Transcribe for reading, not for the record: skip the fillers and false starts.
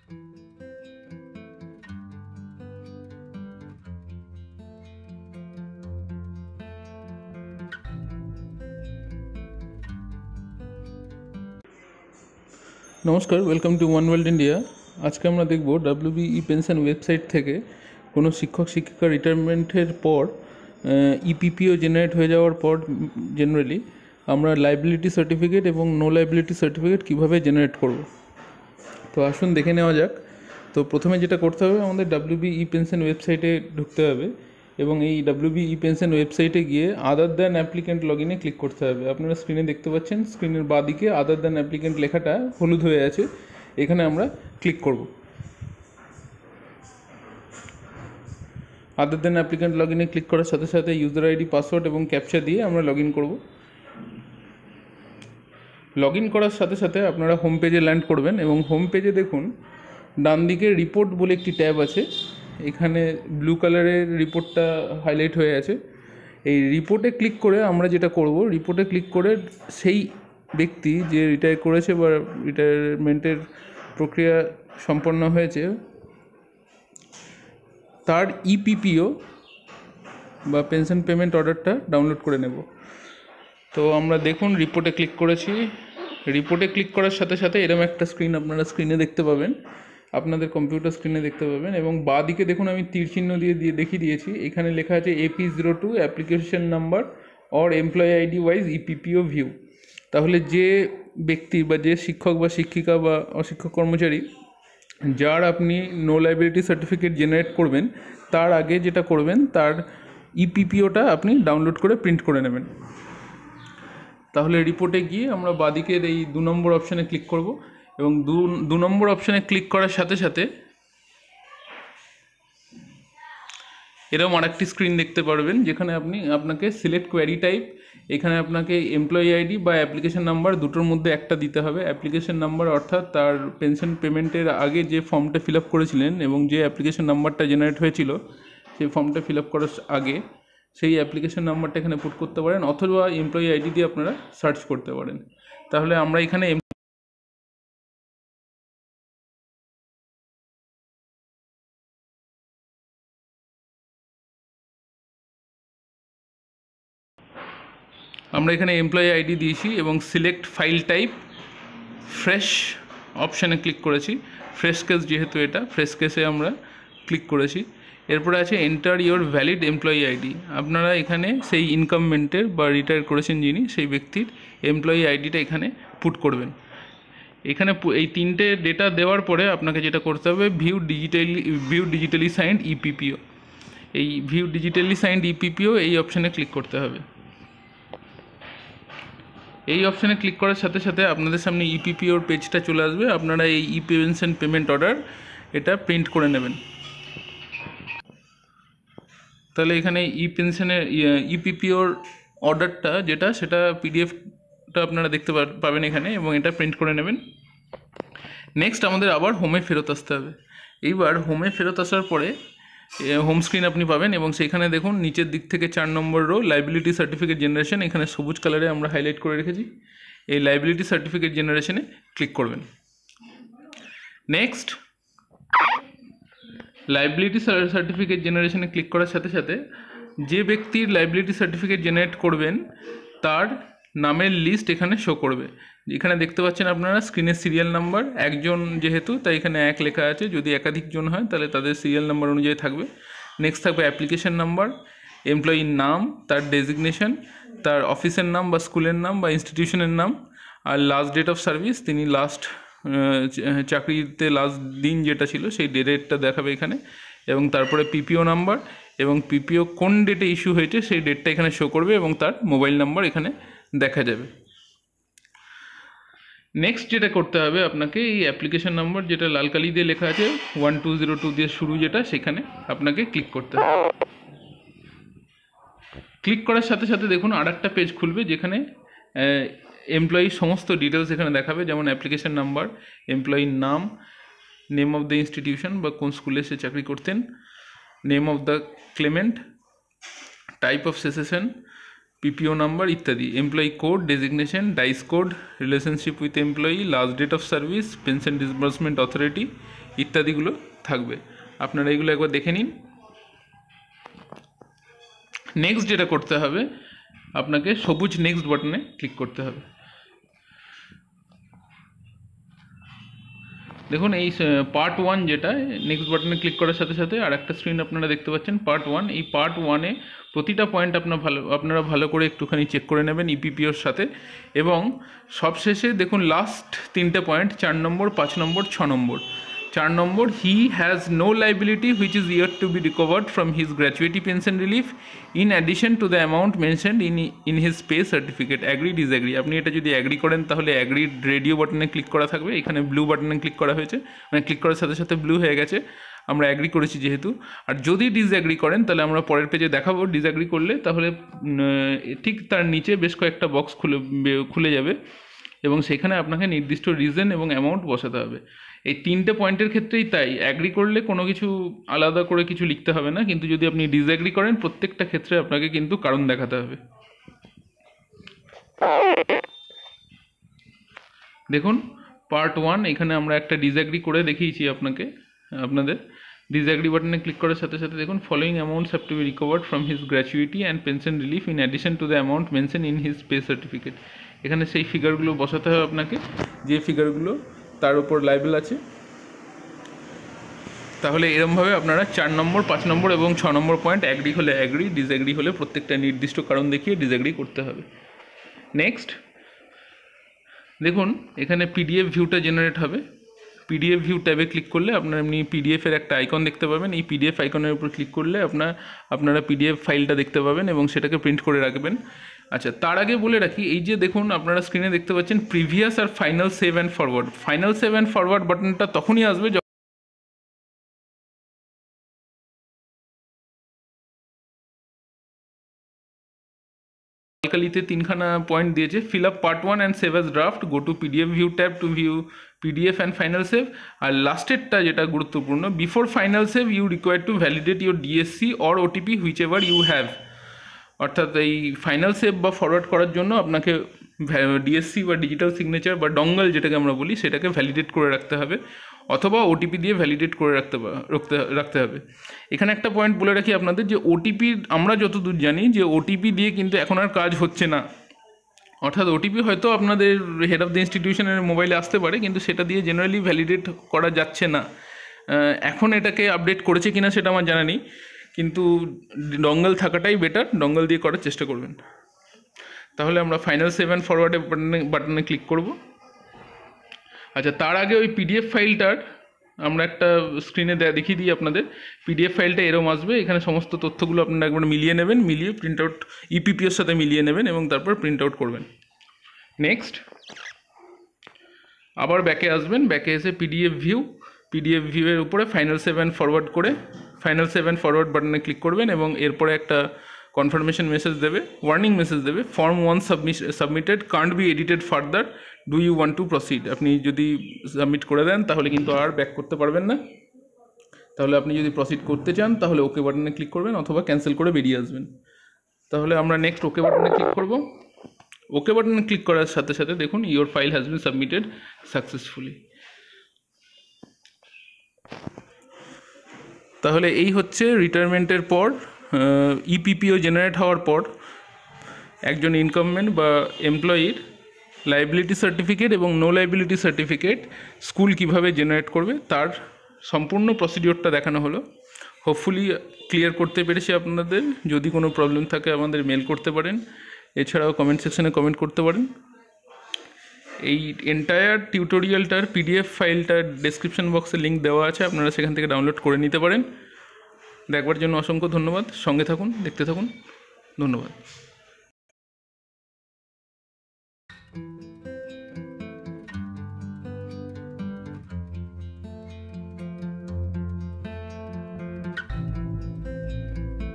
নমস্কার, welcome to one world India. আজকে আমরা দেখব ডাব্লিউবিই পেনশন ওয়েবসাইট থেকে কোনো শিক্ষক শিক্ষিকা রিটায়ারমেন্টের পর ইপিপিও জেনারেট হয়ে যাওয়ার পর জেনারেলি আমরা লাইবিলিটি সার্টিফিকেট এবং নো লাইবিলিটি সার্টিফিকেট কীভাবে জেনারেট করব। তো আসুন দেখে নেওয়া যাক। তো প্রথমে যেটা করতে হবে, আমাদের ডাব্লিউবিই পেনশন ওয়েবসাইটে ঢুকতে হবে এবং এই ডাব্লিউবিই পেনশন ওয়েবসাইটে গিয়ে আদার দ্যান অ্যাপ্লিকেন্ট লগ ইনে ক্লিক করতে হবে। আপনারা স্ক্রিনে দেখতে পাচ্ছেন, স্ক্রিনের বাঁদিকে আদার দ্যান অ্যাপ্লিকেন্ট লেখাটা হলুদ হয়ে আছে, এখানে আমরা ক্লিক করব। আদার দ্যান অ্যাপ্লিকেন্ট লগ ইনে ক্লিক করার সাথে সাথে ইউজার আইডি, পাসওয়ার্ড এবং ক্যাপচা দিয়ে আমরা লগ ইন করব। লগ ইন করার সাথে সাথে আপনারা হোম পেজে ল্যান্ড করবেন এবং হোম পেজে দেখুন ডান দিকে রিপোর্ট বলে একটি ট্যাব আছে। এখানে ব্লু কালারের রিপোর্টটা হাইলাইট হয়ে আছে। এই রিপোর্টে ক্লিক করে আমরা যেটা করব, রিপোর্টে ক্লিক করে সেই ব্যক্তি যে রিটায়ার করেছে বা রিটায়ারমেন্টের প্রক্রিয়া সম্পন্ন হয়েছে তার ইপিপিও বা পেনশন পেমেন্ট অর্ডারটা ডাউনলোড করে নেব। তো আমরা দেখুন রিপোর্টে ক্লিক করেছি। রিপোর্টে ক্লিক করার সাথে সাথে এরকম একটা স্ক্রিন আপনারা স্ক্রিনে দেখতে পাবেন, আপনাদের কম্পিউটার স্ক্রিনে দেখতে পাবেন এবং বাঁ দিকে দেখুন আমি তীর চিহ্ন দিয়ে দেখিয়ে দিয়েছি। এখানে লেখা আছে AP02 application number or employee ID wise EPPO view. তাহলে যে ব্যক্তি বা যে শিক্ষক বা শিক্ষিকা বা অশিক্ষক কর্মচারী যার আপনি নো লাইবিলিটি সার্টিফিকেট জেনারেট করবেন, তার আগে যেটা করবেন তার ইপিপিওটা আপনি ডাউনলোড করে প্রিন্ট করে নেবেন। তাহলে রিপোর্টে গিয়ে আমরা বাঁদিকের এই 2 নম্বর অপশানে ক্লিক করব এবং 2 নম্বর অপশানে ক্লিক করার সাথে সাথে এরকম আরেকটি স্ক্রিন দেখতে পারবেন, যেখানে আপনাকে সিলেক্ট কোয়ারি টাইপ, এখানে আপনাকে এমপ্লয়ি আইডি বা অ্যাপ্লিকেশন নাম্বার দুটোর মধ্যে একটা দিতে হবে। অ্যাপ্লিকেশন নাম্বার অর্থাৎ তার পেনশন পেমেন্টের আগে যে ফর্মটা ফিল আপ করেছিলেন এবং যে অ্যাপ্লিকেশন নাম্বারটা জেনারেট হয়েছিল সেই ফর্মটা ফিল আপ করার আগে সেই অ্যাপ্লিকেশন নাম্বারটা এখানে পুট করতে পারেন, অথবা এমপ্লয়ি আইডি দিয়ে আপনারা সার্চ করতে পারেন। তাহলে আমরা এখানে এমপ্লয়ি আইডি দিয়েছি এবং সিলেক্ট ফাইল টাইপ ফ্রেশ অপশানে ক্লিক করেছি। ফ্রেশ কেস যেহেতু এটা ফ্রেশ কেসে আমরা ক্লিক করেছি। এরপরে আছে enter your valid employee ID. আপনারা এখানে সেই ইনকামমেন্টের বা রিটায়ার করেছেন যিনি, সেই ব্যক্তির এমপ্লয়ি আইডিটা এখানে পুট করবেন। এখানে এই 3টে ডেটা দেওয়ার পরে আপনাকে যেটা করতে হবে, ভিউ ডিজিটালি সাইন্ড ইপিপিও, এই ভিউ ডিজিটালি সাইন্ড ইপিপিও এই অপশানে ক্লিক করতে হবে। এই অপশানে ক্লিক করার সাথে সাথে আপনাদের সামনে ইপিপিওর পেজটা চলে আসবে। আপনারা এই পেনশন পেমেন্ট অর্ডার এটা প্রিন্ট করে নেবেন। তাহলে এখানে পেনশনের ইপিপিওর অর্ডারটা যেটা, সেটা পিডিএফটা আপনারা দেখতে পাবেন এখানে এবং এটা প্রিন্ট করে নেবেন। নেক্সট আমাদের আবার হোমে ফেরত আসতে হবে। এইবার হোমে ফেরত আসার পরে হোম স্ক্রিন আপনি পাবেন এবং সেখানে দেখুন নিচের দিক থেকে 4 নম্বর রো লাইবিলিটি সার্টিফিকেট জেনারেশন, এখানে সবুজ কালারে আমরা হাইলাইট করে রেখেছি। এই লাইবিলিটি সার্টিফিকেট জেনারেশনে ক্লিক করবেন। নেক্সট লাইবিলিটি সার্টিফিকেট জেনারেশনে ক্লিক করার সাথে সাথে যে ব্যক্তির লাইবিলিটি সার্টিফিকেট জেনারেট করবেন তার নামের লিস্ট এখানে শো করবে। এখানে দেখতে পাচ্ছেন আপনারা স্ক্রিনের সিরিয়াল নাম্বার, একজন যেহেতু তাই এখানে 1 লেখা আছে, যদি একাধিক জন হয় তাহলে তাদের সিরিয়াল নাম্বার অনুযায়ী থাকবে। নেক্সট থাকবে অ্যাপ্লিকেশন নাম্বার, এমপ্লয়ির নাম, তার ডেজিগনেশন, তার অফিসের নাম বা স্কুলের নাম বা ইনস্টিটিউশনের নাম, আর লাস্ট ডেট অফ সার্ভিস, তিনি লাস্ট চাকরিতে লাস্ট দিন যেটা ছিল সেই ডেটটা দেখাবে এখানে, এবং তারপরে পিপিও নাম্বার এবং পিপিও কোন ডেটে ইস্যু হয়েছে সেই ডেটটা এখানে শো করবে এবং তার মোবাইল নাম্বার এখানে দেখা যাবে। নেক্সট যেটা করতে হবে আপনাকে, এই অ্যাপ্লিকেশন নাম্বার যেটা লাল কালি দিয়ে লেখা আছে 1202 দিয়ে শুরু, যেটা সেখানে আপনাকে ক্লিক করতে হবে। ক্লিক করার সাথে সাথে দেখুন আর একটা পেজ খুলবে, যেখানে এমপ্লয়ির সমস্ত ডিটেলস এখানে দেখাবে, যেমন অ্যাপ্লিকেশন নাম্বার, এমপ্লয়ির নাম, নেম অফ দ্য ইনস্টিটিউশন বা কোন স্কুলে সে চাকরি করতেন, name of the claimant, type of cessation, PPO number ইত্যাদি, employee code, designation, DISE code, relationship with employee, last date of service, pension disbursement authority, ইত্যাদিগুলো থাকবে। আপনারা এগুলো একবার দেখে নিন। নেক্সট যেটা করতে হবে, আপনাকে সবুজ নেক্সট বাটনে ক্লিক করতে হবে। দেখুন এই পার্ট 1 যেটা, নেক্সট বাটনে ক্লিক করার সাথে সাথে আর একটা স্ক্রিন আপনারা দেখতে পাচ্ছেন পার্ট 1। এই পার্ট 1-এ প্রতিটা পয়েন্ট আপনারা ভালো করে একটুখানি চেক করে নেবেন ইপিপিওর সাথে। এবং সবশেষে দেখুন লাস্ট 3টে point, 4 number, 5 number, 6 number. 4 number, he has no liability which is yet to be recovered from his gratuity pension relief in addition to the amount mentioned in his pay certificate. Agree disagree, আপনি এটা যদি agree করেন তাহলে agree radio বাটনে click করা থাকবে, এখানে blue বাটনে ক্লিক করা হয়েছে, মানে ক্লিক করার সাথে সাথে ব্লু হয়ে গেছে, আমরা অ্যাগ্রি করেছি যেহেতু। আর যদি ডিসঅ্যাগ্রি করেন তাহলে আমরা পরের পেজে দেখাবো। ডিসঅ্যাগ্রি করলে তাহলে ঠিক তার নিচে বেশ কয়েকটা বক্স খুলে যাবে এবং সেখানে আপনাকে নির্দিষ্ট রিজন এবং অ্যামাউন্ট বসাতে হবে। এই 3টে পয়েন্টের ক্ষেত্রেই তাই, অ্যাগ্রি করলে কোনো কিছু আলাদা করে কিছু লিখতে হবে না, কিন্তু যদি আপনি ডিসঅ্যাগ্রি করেন প্রত্যেকটা ক্ষেত্রে আপনাকে কিন্তু কারণ দেখাতে হবে। দেখুন পার্ট 1, এখানে আমরা একটা ডিসঅ্যাগ্রি করে দেখিয়েছি আপনাদের। ডিসঅ্যাগ্রি বাটনে ক্লিক করার সাথে সাথে দেখুন following amounts have to be recovered from his gratuity and pension relief in addition to the amount mention in his pay certificate. এখানে সেই ফিগারগুলো বসাতে হবে আপনাকে, যে ফিগারগুলো তার উপর লাইবেল আছে। তাহলে এরমভাবে আপনারা 4 নম্বর, 5 নম্বর এবং 6 নম্বর পয়েন্ট অ্যাগ্রি হলে অ্যাগ্রি, ডিসঅ্যাগ্রি হলে প্রত্যেকটা নির্দিষ্ট কারণ দেখিয়ে ডিসঅ্যাগ্রি করতে হবে। নেক্সট দেখুন এখানে পিডিএফ ভিউটা জেনারেট হবে। পিডিএফ ভিউ ট্যাবে ক্লিক করলে আপনারা এমনি পিডিএফের একটা আইকন দেখতে পাবেন। এই পিডিএফ আইকনের উপর ক্লিক করলে আপনারা পিডিএফ ফাইলটা দেখতে পাবেন এবং সেটাকে প্রিন্ট করে রাখবেন। আচ্ছা, তার আগে বলে রাখি, এই যে দেখুন আপনারা স্ক্রিনে দেখতে পাচ্ছেন প্রিভিয়াস আর final save and forward. Final save and forward বাটনটা তখনই আসবে কালিতে 3খানা পয়েন্ট দিয়েছে, fill up part 1 and save as draft, go to PDF view tab to view PDF and final save. আর লাস্টেরটা যেটা গুরুত্বপূর্ণ, before final save you require to validate your DSC or OTP which ever you have. অর্থাৎ এই final save বা forward করার জন্য আপনাকে ডিএসসি বা ডিজিটাল সিগনেচার বা ডঙ্গল যেটাকে আমরা বলি সেটাকে ভ্যালিডেট করে রাখতে হবে, অথবা ওটিপি দিয়ে ভ্যালিডেট করে রাখতে হবে। এখানে একটা পয়েন্ট বলে রাখি আপনাদের, যে ওটিপি আমরা যতদূর জানি যে ওটিপি দিয়ে কিন্তু এখন আর কাজ হচ্ছে না। অর্থাৎ ওটিপি হয়তো আপনাদের হেড অফ দ্য ইনস্টিটিউশনের মোবাইলে আসতে পারে, কিন্তু সেটা দিয়ে জেনারেলি ভ্যালিডেট করা যাচ্ছে না। এখন এটাকে আপডেট করেছে কিনা সেটা আমার জানা নেই, কিন্তু ডঙ্গল থাকাটাই বেটার, ডঙ্গল দিয়ে করার চেষ্টা করবেন। তাহলে আমরা ফাইনাল সেভ অ্যান্ড ফরওয়ার্ডের বাটনে ক্লিক করব। আচ্ছা, তার আগে ওই পিডিএফ ফাইলটার আমরা একটা স্ক্রিনে দেখিয়ে দিই আপনাদের। পিডিএফ ফাইলটা এরম আসবে, এখানে সমস্ত তথ্যগুলো আপনারা একবার মিলিয়ে নেবেন, মিলিয়ে প্রিন্ট আউট ইপিপিওর সাথে মিলিয়ে নেবেন এবং তারপর প্রিন্ট আউট করবেন। নেক্সট আবার ব্যাকে আসবেন, ব্যাকে এসে পিডিএফ ভিউয়ের উপরে ফাইনাল সেভ অ্যান্ড ফরওয়ার্ড করে ফাইনাল সেভ অ্যান্ড ফরওয়ার্ড বাটনে ক্লিক করবেন এবং এরপরে একটা কনফার্মেশন মেসেজ দেবে, ওয়ার্নিং মেসেজ দেবে, form 1 submitted can't be edited further, do you want to proceed. আপনি যদি সাবমিট করে দেন তাহলে কিন্তু আর ব্যাক করতে পারবেন না। তাহলে আপনি যদি প্রসিড করতে চান তাহলে ওকে বাটনে ক্লিক করবেন অথবা ক্যান্সেল করে বেরিয়ে আসবেন। তাহলে আমরা নেক্সট ওকে বাটনে ক্লিক করব। ওকে বাটনে ক্লিক করার সাথে সাথে দেখুন your file has been submitted successfully. তাহলে এই হচ্ছে রিটায়ারমেন্টের পর ইপিপিও জেনারেট হওয়ার পর একজন ইনকামমেন্ট বা এমপ্লয়ির লাইবিলিটি সার্টিফিকেট এবং নো লাইবিলিটি সার্টিফিকেট স্কুল কিভাবে জেনারেট করবে তার সম্পূর্ণ প্রসিডিওরটা দেখানো হলো। হোপফুলি ক্লিয়ার করতে পেরেছি আপনাদের। যদি কোনো প্রবলেম থাকে আমাদের মেল করতে পারেন, এছাড়াও কমেন্ট সেকশনে কমেন্ট করতে পারেন। এই এন্টায়ার টিউটোরিয়ালটার পিডিএফ ফাইলটার ডেসক্রিপশন বক্সে লিঙ্ক দেওয়া আছে, আপনারা সেখান থেকে ডাউনলোড করে নিতে পারেন। দেখবার জন্য অসংখ্য ধন্যবাদ। সঙ্গে থাকুন, দেখতে থাকুন। ধন্যবাদ।